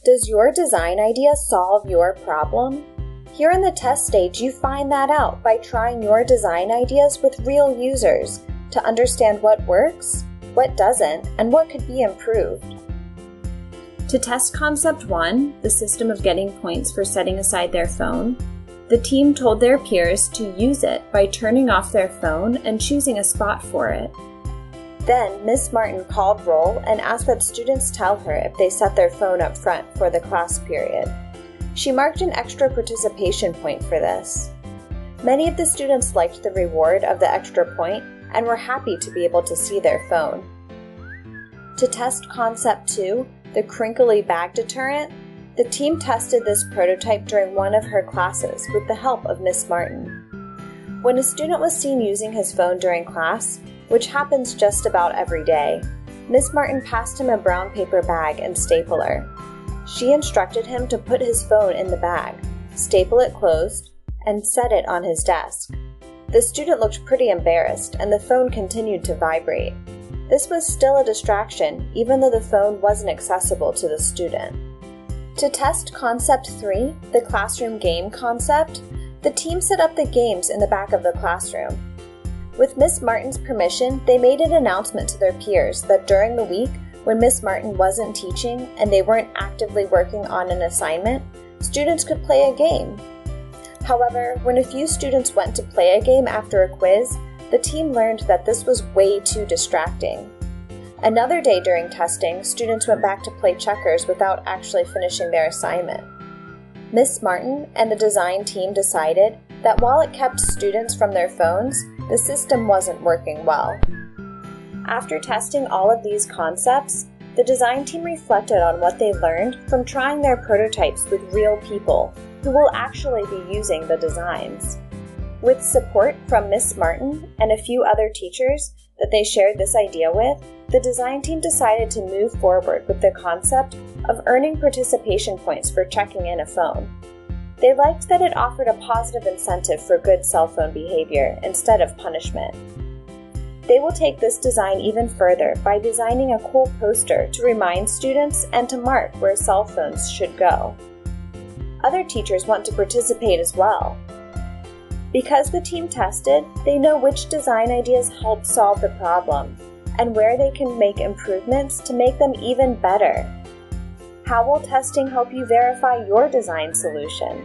Does your design idea solve your problem? Here in the test stage, you find that out by trying your design ideas with real users to understand what works, what doesn't, and what could be improved. To test Concept 1, the system of getting points for setting aside their phone, the team told their peers to use it by turning off their phone and choosing a spot for it. Then, Ms. Martin called roll and asked that students tell her if they set their phone up front for the class period. She marked an extra participation point for this. Many of the students liked the reward of the extra point and were happy to be able to see their phone. To test Concept 2, the crinkly bag deterrent, the team tested this prototype during one of her classes with the help of Ms. Martin. When a student was seen using his phone during class, which happens just about every day, Ms. Martin passed him a brown paper bag and stapler. She instructed him to put his phone in the bag, staple it closed, and set it on his desk. The student looked pretty embarrassed, and the phone continued to vibrate. This was still a distraction, even though the phone wasn't accessible to the student. To test Concept 3, the classroom game concept, the team set up the games in the back of the classroom. With Ms. Martin's permission, they made an announcement to their peers that during the week, when Ms. Martin wasn't teaching and they weren't actively working on an assignment, students could play a game. However, when a few students went to play a game after a quiz, the team learned that this was way too distracting. Another day during testing, students went back to play checkers without actually finishing their assignment. Ms. Martin and the design team decided that while it kept students from their phones, the system wasn't working well. After testing all of these concepts, the design team reflected on what they learned from trying their prototypes with real people who will actually be using the designs. With support from Ms. Martin and a few other teachers that they shared this idea with, the design team decided to move forward with the concept of earning participation points for checking in a phone. They liked that it offered a positive incentive for good cell phone behavior instead of punishment. They will take this design even further by designing a cool poster to remind students and to mark where cell phones should go. Other teachers want to participate as well. Because the team tested, they know which design ideas help solve the problem and where they can make improvements to make them even better. How will testing help you verify your design solution?